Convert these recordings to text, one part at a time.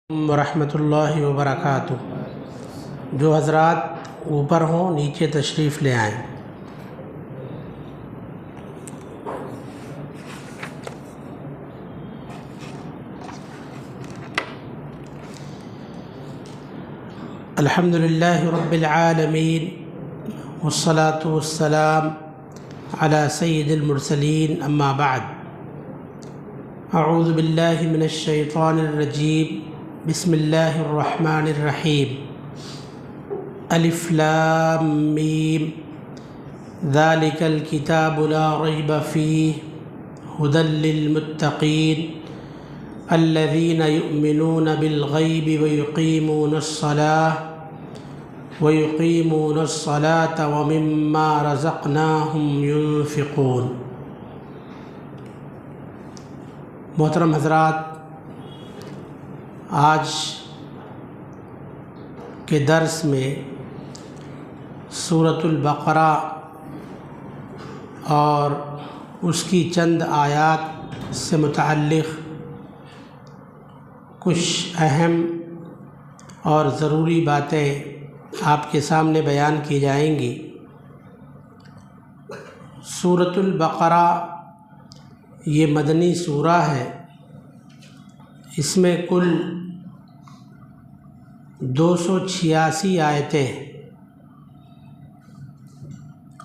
ورحمۃ اللہ وبرکاتہ۔ جو حضرات اوپر ہوں نیچے تشریف لے آئیں۔ الحمد للہ رب العالمین والصلاة والسلام علی سید المرسلین، اما بعد۔ اعوذ باللہ من الشیطان الرجیم، بسم اللہ الرحمن الرحیم۔ الف لام میم، ذالک الکتاب لا ریب فیہ ھدی للمتقین الذین یؤمنون بالغیب ویقیمون الصلاة ومما رزقناہم ینفقون۔ محترم حضرات، آج کے درس میں سورۃ البقرہ اور اس کی چند آیات سے متعلق کچھ اہم اور ضروری باتیں آپ کے سامنے بیان کی جائیں گی۔ سورۃ البقرہ یہ مدنی سورہ ہے۔ اس میں کل 286 آیتیں ہیں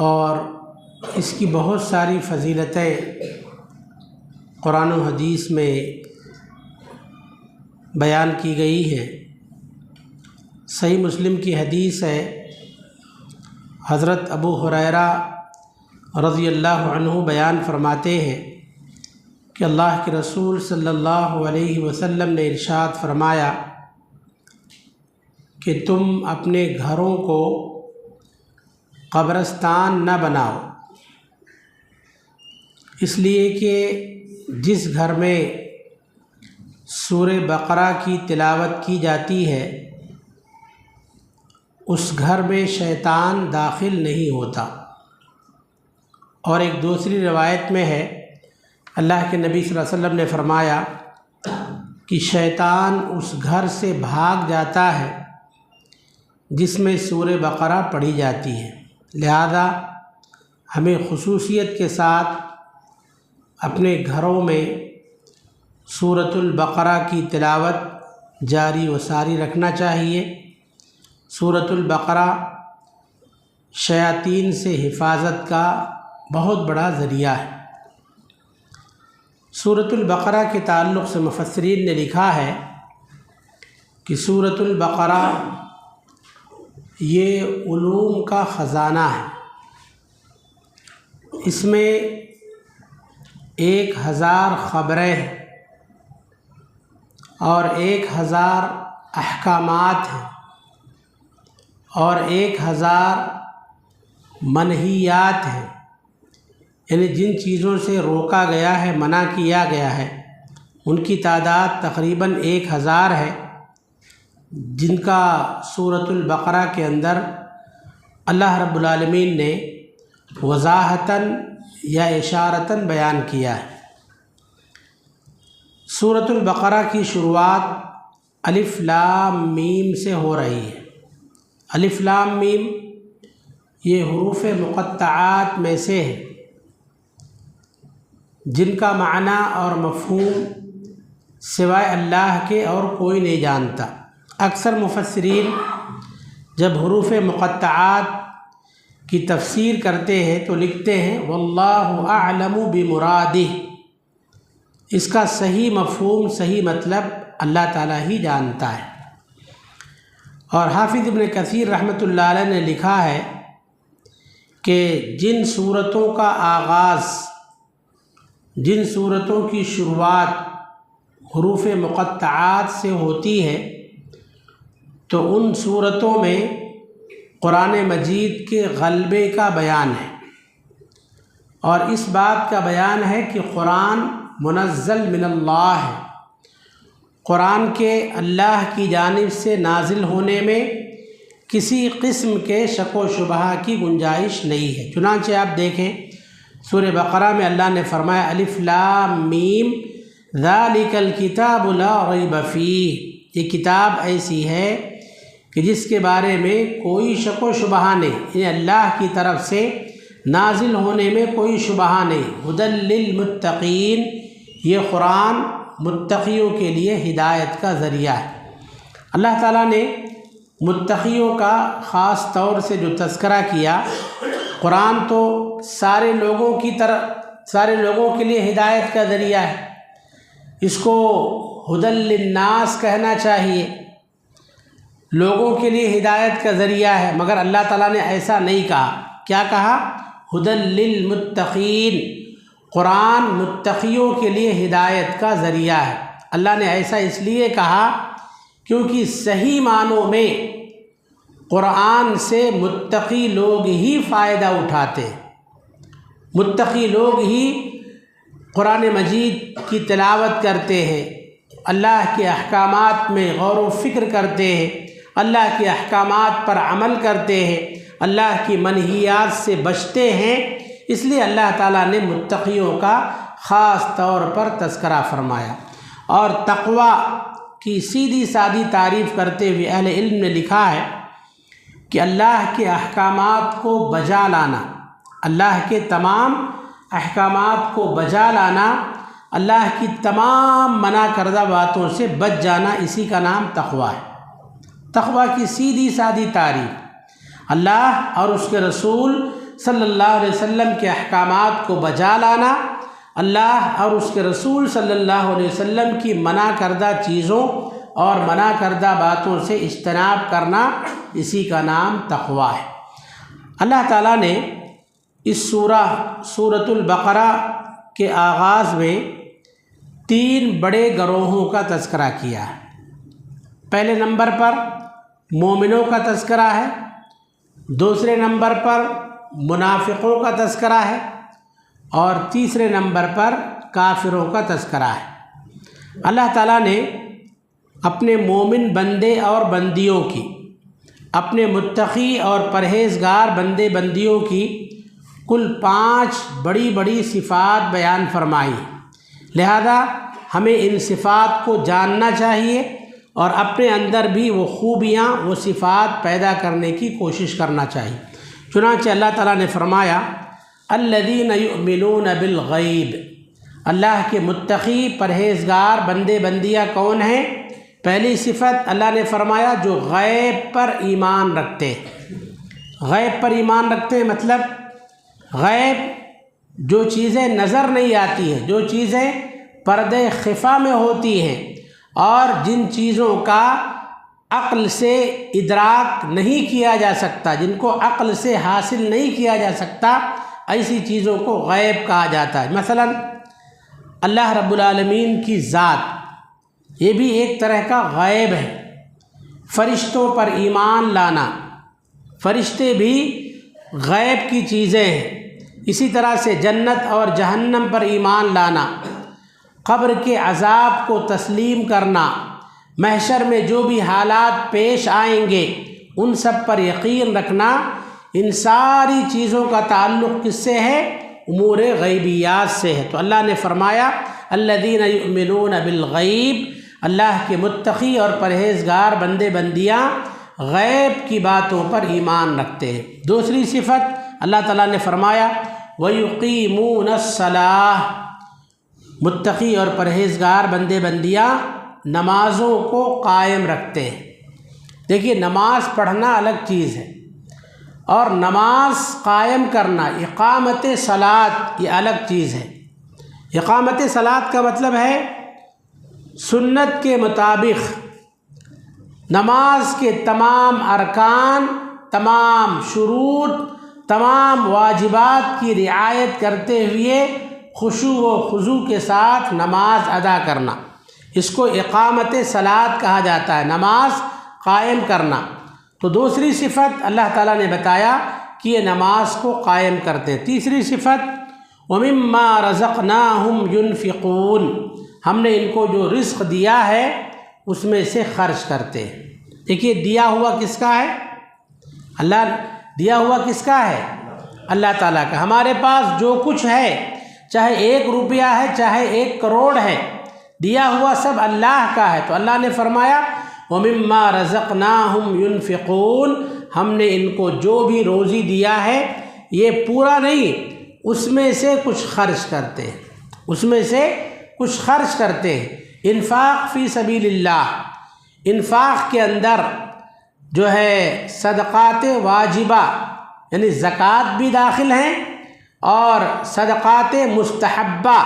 اور اس کی بہت ساری فضیلتیں قرآن و حدیث میں بیان کی گئی ہیں۔ صحیح مسلم کی حدیث ہے، حضرت ابو ہریرہ رضی اللہ عنہ بیان فرماتے ہیں کہ اللہ کے رسول صلی اللہ علیہ وسلم نے ارشاد فرمایا کہ تم اپنے گھروں کو قبرستان نہ بناؤ، اس لیے کہ جس گھر میں سورہ بقرہ کی تلاوت کی جاتی ہے اس گھر میں شیطان داخل نہیں ہوتا۔ اور ایک دوسری روایت میں ہے، اللہ کے نبی صلی اللہ علیہ وسلم نے فرمایا کہ شیطان اس گھر سے بھاگ جاتا ہے جس میں سورہ بقرہ پڑھی جاتی ہے۔ لہذا ہمیں خصوصیت کے ساتھ اپنے گھروں میں سورۃ البقرہ کی تلاوت جاری و ساری رکھنا چاہیے۔ سورۃ البقرہ شیاطین سے حفاظت کا بہت بڑا ذریعہ ہے۔ سورۃ البقرہ کے تعلق سے مفسرین نے لکھا ہے کہ سورۃ البقرہ یہ علوم کا خزانہ ہے۔ اس میں 1000 خبریں ہیں اور 1000 احکامات ہیں اور 1000 منہیات ہیں، یعنی جن چیزوں سے روکا گیا ہے، منع کیا گیا ہے، ان کی تعداد تقریباً 1000 ہے، جن کا سورۃ البقرہ کے اندر اللہ رب العالمین نے وضاحتاً یا اشارتاً بیان کیا ہے۔ سورۃ البقرہ کی شروعات الف لام میم سے ہو رہی ہے۔ الف لام میم یہ حروف مقطعات میں سے ہے جن کا معنی اور مفہوم سوائے اللہ کے اور کوئی نہیں جانتا۔ اکثر مفسرین جب حروف مقطعات کی تفسیر کرتے ہیں تو لکھتے ہیں واللہ اعلم بمرادہ، اس کا صحیح مفہوم صحیح مطلب اللہ تعالیٰ ہی جانتا ہے۔ اور حافظ ابن کثیر رحمۃ اللہ علیہ نے لکھا ہے کہ جن صورتوں کا آغاز، جن صورتوں کی شروعات حروف مقطعات سے ہوتی ہے تو ان صورتوں میں قرآن مجید کے غلبے کا بیان ہے، اور اس بات کا بیان ہے کہ قرآن منزل من اللہ ہے۔ قرآن کے اللہ کی جانب سے نازل ہونے میں کسی قسم کے شک و شبہ کی گنجائش نہیں ہے۔ چنانچہ آپ دیکھیں سورہ بقرہ میں اللہ نے فرمایا الف لام میم ذالک الکتاب لا ریب فیہ، یہ کتاب ایسی ہے کہ جس کے بارے میں کوئی شک و شبہ نہیں، یعنی اللہ کی طرف سے نازل ہونے میں کوئی شبہ نہیں۔ ھدی للمتقین، یہ قرآن متقیوں کے لیے ہدایت کا ذریعہ ہے۔ اللہ تعالیٰ نے متقیوں کا خاص طور سے جو تذکرہ کیا، قرآن تو سارے لوگوں کے لیے ہدایت کا ذریعہ ہے، اس کو ھدی للناس کہنا چاہیے، لوگوں کے لیے ہدایت کا ذریعہ ہے، مگر اللہ تعالیٰ نے ایسا نہیں کہا۔ کیا کہا؟ ھدی للمتقین، قرآن متقیوں کے لیے ہدایت کا ذریعہ ہے۔ اللہ نے ایسا اس لیے کہا کیونکہ صحیح معنوں میں قرآن سے متقی لوگ ہی فائدہ اٹھاتے ہیں، متقی لوگ ہی قرآن مجید کی تلاوت کرتے ہیں، اللہ کے احکامات میں غور و فکر کرتے ہیں، اللہ کے احکامات پر عمل کرتے ہیں، اللہ کی منہیات سے بچتے ہیں۔ اس لیے اللہ تعالیٰ نے متقیوں کا خاص طور پر تذکرہ فرمایا۔ اور تقوی کی سیدھی سادی تعریف کرتے ہوئے اہل علم نے لکھا ہے کہ اللہ کے احکامات کو بجا لانا، اللہ کے تمام احکامات کو بجا لانا، اللہ کی تمام منع کردہ باتوں سے بچ جانا، اسی کا نام تقوی ہے۔ تقوی کی سیدھی سادی تعریف اللہ اور اس کے رسول صلی اللہ علیہ وسلم کے احکامات کو بجا لانا، اللہ اور اس کے رسول صلی اللہ علیہ وسلم کی منع کردہ چیزوں اور منع کردہ باتوں سے اجتناب کرنا، اسی کا نام تقوی ہے۔ اللہ تعالیٰ نے اس سورۃ البقرہ کے آغاز میں 3 بڑے گروہوں کا تذکرہ کیا ہے۔ پہلے نمبر پر مومنوں کا تذکرہ ہے، دوسرے نمبر پر منافقوں کا تذکرہ ہے، اور تیسرے نمبر پر کافروں کا تذکرہ ہے۔ اللہ تعالیٰ نے اپنے مومن بندے اور بندیوں کی، اپنے متقی اور پرہیزگار بندے بندیوں کی کل 5 بڑی بڑی صفات بیان فرمائی، لہذا ہمیں ان صفات کو جاننا چاہیے اور اپنے اندر بھی وہ خوبیاں، وہ صفات پیدا کرنے کی کوشش کرنا چاہیے۔ چنانچہ اللہ تعالیٰ نے فرمایا الذین یؤمنون بالغیب، اللہ کے متقی پرہیزگار بندے بندیاں کون ہیں؟ پہلی صفت اللہ نے فرمایا جو غیب پر ایمان رکھتے ہیں۔ غیب پر ایمان رکھتے ہیں مطلب غیب جو چیزیں نظر نہیں آتی ہیں، جو چیزیں پردے خفا میں ہوتی ہیں اور جن چیزوں کا عقل سے ادراک نہیں کیا جا سکتا، جن کو عقل سے حاصل نہیں کیا جا سکتا، ایسی چیزوں کو غیب کہا جاتا ہے۔ مثلا اللہ رب العالمین کی ذات، یہ بھی ایک طرح کا غیب ہے۔ فرشتوں پر ایمان لانا، فرشتے بھی غیب کی چیزیں ہیں۔ اسی طرح سے جنت اور جہنم پر ایمان لانا، قبر کے عذاب کو تسلیم کرنا، محشر میں جو بھی حالات پیش آئیں گے ان سب پر یقین رکھنا، ان ساری چیزوں کا تعلق کس سے ہے؟ امور غیبیات سے ہے۔ تو اللہ نے فرمایا الذین یؤمنون بالغیب، اللہ کے متقی اور پرہیزگار بندے بندیاں غیب کی باتوں پر ایمان رکھتے ہیں۔ دوسری صفت اللہ تعالیٰ نے فرمایا وَيُقِيمُونَ الصَّلَاةَ، متقی اور پرہیزگار بندے بندیاں نمازوں کو قائم رکھتے ہیں۔ دیکھیے نماز پڑھنا الگ چیز ہے اور نماز قائم کرنا، اقامت صلاۃ، یہ الگ چیز ہے۔ اقامت صلاۃ کا مطلب ہے سنت کے مطابق نماز کے تمام ارکان، تمام شروط، تمام واجبات کی رعایت کرتے ہوئے خشوع و خضوع کے ساتھ نماز ادا کرنا، اس کو اقامت صلاۃ کہا جاتا ہے، نماز قائم کرنا۔ تو دوسری صفت اللہ تعالیٰ نے بتایا کہ یہ نماز کو قائم کرتے ہیں۔ تیسری صفت وَمِمَّا رَزَقْنَاهُمْ يُنْفِقُونَ، ہم نے ان کو جو رزق دیا ہے اس میں سے خرچ کرتے ہیں۔ دیکھیے دیا ہوا کس کا ہے؟ اللہ دیا ہوا کس کا ہے؟ اللہ تعالیٰ کا۔ ہمارے پاس جو کچھ ہے، چاہے 1 روپیہ ہے، چاہے 1 کروڑ ہے، دیا ہوا سب اللہ کا ہے۔ تو اللہ نے فرمایا وَمِمَّا رَزَقْنَاهُمْ يُنْفِقُونَ، ہم نے ان کو جو بھی روزی دیا ہے یہ پورا نہیں، اس میں سے کچھ خرچ کرتے ہیں، اس میں سے کچھ خرچ کرتے ہیں۔ انفاق فی سبیل اللہ، انفاق کے اندر جو ہے صدقات واجبہ یعنی زکوٰۃ بھی داخل ہیں، اور صدقات مستحبہ،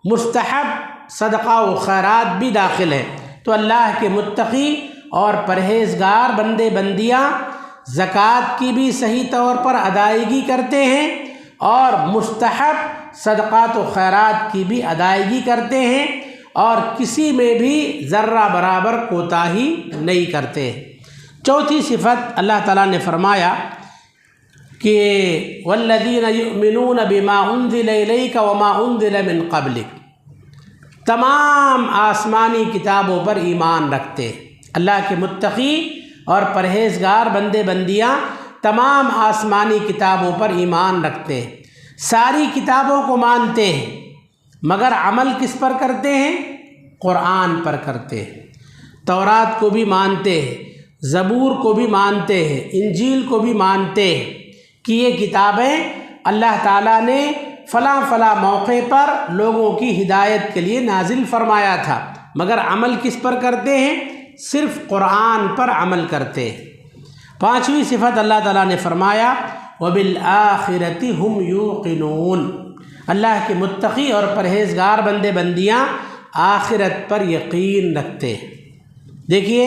مستحب صدقہ و خیرات بھی داخل ہیں۔ تو اللہ کے متقی اور پرہیزگار بندے بندیاں زکوٰۃ کی بھی صحیح طور پر ادائیگی کرتے ہیں، اور مستحب صدقات و خیرات کی بھی ادائیگی کرتے ہیں، اور کسی میں بھی ذرہ برابر کوتاہی نہیں کرتے۔ چوتھی صفت اللہ تعالیٰ نے فرمایا کہ والذین یؤمنون بما انزل الیک وما انزل من قبلک، تمام آسمانی کتابوں پر ایمان رکھتے ہیں۔ اللہ کے متقی اور پرہیزگار بندے بندیاں تمام آسمانی کتابوں پر ایمان رکھتے ہیں، ساری کتابوں کو مانتے ہیں، مگر عمل کس پر کرتے ہیں؟ قرآن پر کرتے ہیں۔ تورات کو بھی مانتے ہیں، زبور کو بھی مانتے ہیں، انجیل کو بھی مانتے ہیں کہ یہ کتابیں اللہ تعالیٰ نے فلاں فلاں موقع پر لوگوں کی ہدایت کے لیے نازل فرمایا تھا، مگر عمل کس پر کرتے ہیں؟ صرف قرآن پر عمل کرتے ہیں۔ پانچویں صفت اللہ تعالیٰ نے فرمایا وَبِالْآخِرَةِ هُمْ يُوقِنُونَ، اللہ کے متقی اور پرہیزگار بندے بندیاں آخرت پر یقین رکھتے ہیں۔ دیکھیے،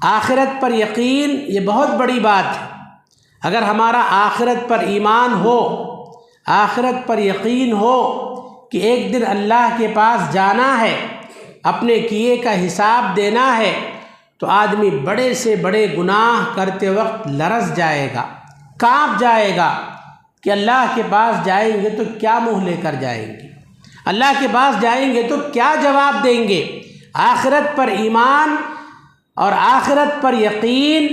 آخرت پر یقین یہ بہت بڑی بات ہے۔ اگر ہمارا آخرت پر ایمان ہو، آخرت پر یقین ہو کہ ایک دن اللہ کے پاس جانا ہے، اپنے کیے کا حساب دینا ہے، تو آدمی بڑے سے بڑے گناہ کرتے وقت لرز جائے گا، کانپ جائے گا کہ اللہ کے پاس جائیں گے تو کیا منہ لے کر جائیں گے، اللہ کے پاس جائیں گے تو کیا جواب دیں گے۔ آخرت پر ایمان اور آخرت پر یقین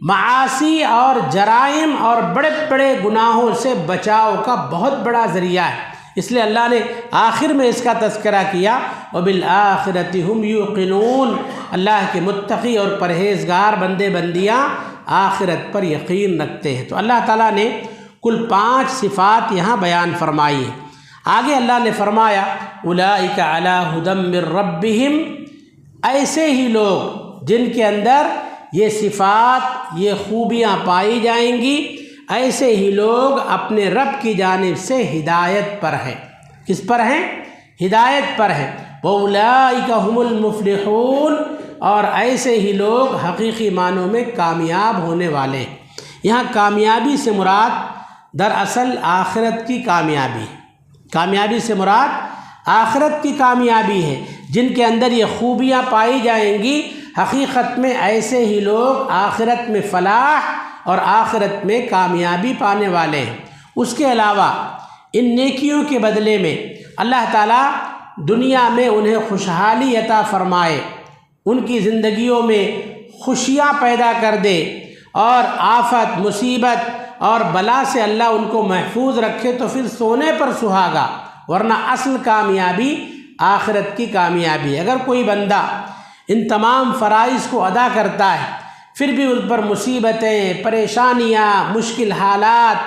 معاصی اور جرائم اور بڑے بڑے گناہوں سے بچاؤ کا بہت بڑا ذریعہ ہے، اس لیے اللہ نے آخر میں اس کا تذکرہ کیا وَبِالْآخِرَةِ هُمْ يُوقِنُونَ، اللہ کے متقی اور پرہیزگار بندے بندیاں آخرت پر یقین رکھتے ہیں۔ تو اللہ تعالیٰ نے کل 5 صفات یہاں بیان فرمائی ہیں۔ آگے اللہ نے فرمایا اولئک علی ھدی من ربہم، ایسے ہی لوگ جن کے اندر یہ صفات، یہ خوبیاں پائی جائیں گی، ایسے ہی لوگ اپنے رب کی جانب سے ہدایت پر ہیں۔ کس پر ہیں؟ ہدایت پر ہیں۔ وَأُولَئِكَ هُمُ الْمُفْلِحُونَ، اور ایسے ہی لوگ حقیقی معنوں میں کامیاب ہونے والے ہیں۔ یہاں کامیابی سے مراد دراصل آخرت کی کامیابی ہے۔ کامیابی سے مراد آخرت کی کامیابی ہے۔ جن کے اندر یہ خوبیاں پائی جائیں گی، حقیقت میں ایسے ہی لوگ آخرت میں فلاح اور آخرت میں کامیابی پانے والے ہیں۔ اس کے علاوہ ان نیکیوں کے بدلے میں اللہ تعالیٰ دنیا میں انہیں خوشحالی عطا فرمائے، ان کی زندگیوں میں خوشیاں پیدا کر دے، اور آفت، مصیبت اور بلا سے اللہ ان کو محفوظ رکھے، تو پھر سونے پر سہاگا۔ ورنہ اصل کامیابی آخرت کی کامیابی۔ اگر کوئی بندہ ان تمام فرائض کو ادا کرتا ہے، پھر بھی ان پر مصیبتیں، پریشانیاں، مشکل حالات،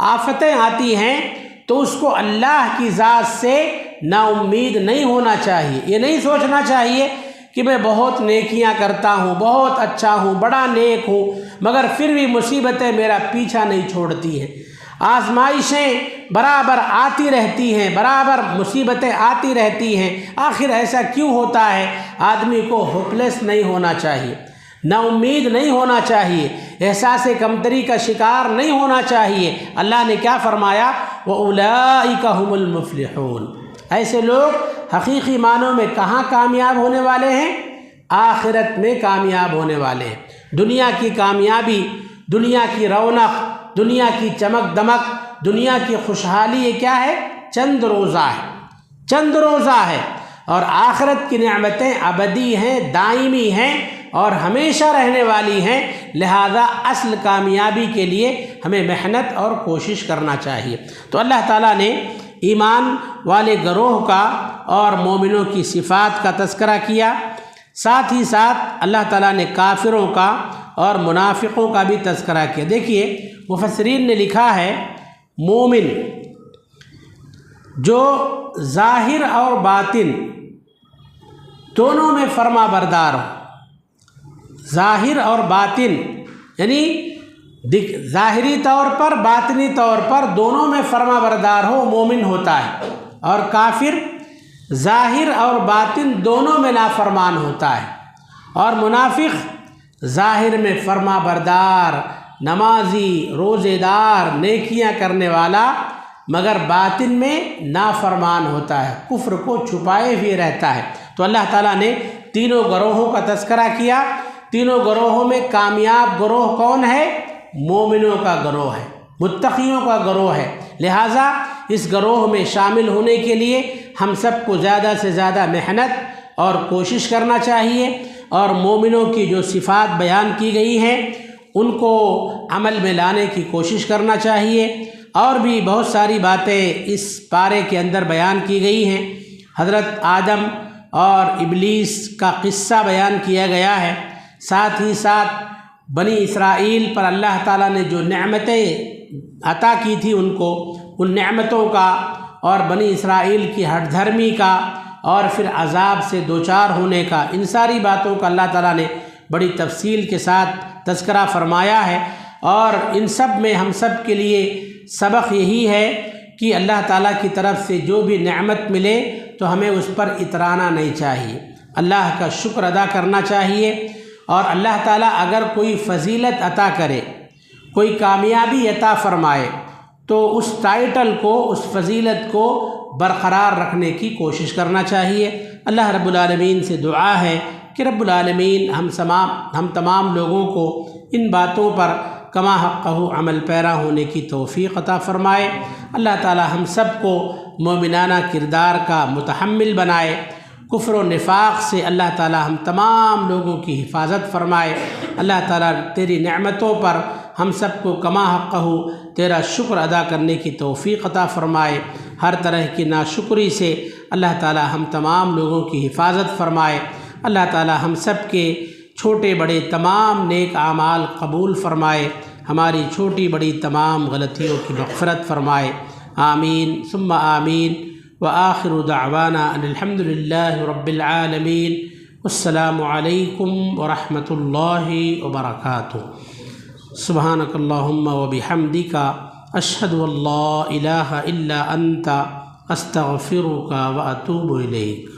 آفتیں آتی ہیں، تو اس کو اللہ کی ذات سے نا امید نہیں ہونا چاہیے۔ یہ نہیں سوچنا چاہیے کہ میں بہت نیکیاں کرتا ہوں، بہت اچھا ہوں، بڑا نیک ہوں، مگر پھر بھی مصیبتیں میرا پیچھا نہیں چھوڑتی ہیں، آزمائشیں برابر آتی رہتی ہیں، برابر مصیبتیں آتی رہتی ہیں، آخر ایسا کیوں ہوتا ہے؟ آدمی کو ہوپلیس نہیں ہونا چاہیے، نا امید نہیں ہونا چاہیے، احساس کمتری کا شکار نہیں ہونا چاہیے۔ اللہ نے کیا فرمایا؟ وَأُولَئِكَ هُمُ الْمُفْلِحُونَ، ایسے لوگ حقیقی معنوں میں کہاں کامیاب ہونے والے ہیں؟ آخرت میں کامیاب ہونے والے ہیں۔ دنیا کی کامیابی، دنیا کی رونق، دنیا کی چمک دمک، دنیا کی خوشحالی، یہ کیا ہے؟ چند روزہ ہے، چند روزہ ہے، اور آخرت کی نعمتیں ابدی ہیں، دائمی ہیں اور ہمیشہ رہنے والی ہیں۔ لہذا اصل کامیابی کے لیے ہمیں محنت اور کوشش کرنا چاہیے۔ تو اللہ تعالیٰ نے ایمان والے گروہ کا اور مومنوں کی صفات کا تذکرہ کیا۔ ساتھ ہی ساتھ اللہ تعالیٰ نے کافروں کا اور منافقوں کا بھی تذکرہ کیا۔ دیکھیے مفسرین نے لکھا ہے مومن جو ظاہر اور باطن دونوں میں فرما بردار ہو، ظاہر اور باطن یعنی ظاہری طور پر باطنی طور پر دونوں میں فرما بردار ہو مومن ہوتا ہے، اور کافر ظاہر اور باطن دونوں میں نافرمان ہوتا ہے، اور منافق ظاہر میں فرما بردار، نمازی، روزے دار، نیکیاں کرنے والا، مگر باطن میں نافرمان ہوتا ہے، کفر کو چھپائے ہوئے رہتا ہے۔ تو اللہ تعالیٰ نے تینوں گروہوں کا تذکرہ کیا۔ تینوں گروہوں میں کامیاب گروہ کون ہے؟ مومنوں کا گروہ ہے، متقیوں کا گروہ ہے۔ لہٰذا اس گروہ میں شامل ہونے کے لیے ہم سب کو زیادہ سے زیادہ محنت اور کوشش کرنا چاہیے، اور مومنوں کی جو صفات بیان کی گئی ہیں ان کو عمل میں لانے کی کوشش کرنا چاہیے۔ اور بھی بہت ساری باتیں اس پارے کے اندر بیان کی گئی ہیں۔ حضرت آدم اور ابلیس کا قصہ بیان کیا گیا ہے، ساتھ ہی ساتھ بنی اسرائیل پر اللہ تعالیٰ نے جو نعمتیں عطا کی تھی ان کو، ان نعمتوں کا اور بنی اسرائیل کی ہٹ دھرمی کا اور پھر عذاب سے دوچار ہونے کا، ان ساری باتوں کا اللہ تعالیٰ نے بڑی تفصیل کے ساتھ تذکرہ فرمایا ہے۔ اور ان سب میں ہم سب کے لیے سبق یہی ہے کہ اللہ تعالیٰ کی طرف سے جو بھی نعمت ملے تو ہمیں اس پر اترانا نہیں چاہیے، اللہ کا شکر ادا کرنا چاہیے۔ اور اللہ تعالیٰ اگر کوئی فضیلت عطا کرے، کوئی کامیابی عطا فرمائے، تو اس ٹائٹل کو، اس فضیلت کو برقرار رکھنے کی کوشش کرنا چاہیے۔ اللہ رب العالمین سے دعا ہے کہ رب العالمین ہم تمام لوگوں کو ان باتوں پر کما حقہ عمل پیرا ہونے کی توفیق عطا فرمائے۔ اللہ تعالی ہم سب کو مومنانہ کردار کا متحمل بنائے۔ کفر و نفاق سے اللہ تعالی ہم تمام لوگوں کی حفاظت فرمائے۔ اللہ تعالی تیری نعمتوں پر ہم سب کو کما حقہ تیرا شکر ادا کرنے کی توفیق عطا فرمائے۔ ہر طرح کی ناشکری سے اللہ تعالی ہم تمام لوگوں کی حفاظت فرمائے۔ اللہ تعالی ہم سب کے چھوٹے بڑے تمام نیک اعمال قبول فرمائے، ہماری چھوٹی بڑی تمام غلطیوں کی مغفرت فرمائے۔ آمین ثم آمین۔ وآخر دعوانا ان الحمد للہ رب العالمین۔ السلام علیکم ورحمۃ اللہ وبرکاتہ۔ سبحانک اللہم وبحمدک، اشہد ان لا الہ الا انت، استغفرک واتوب الیک۔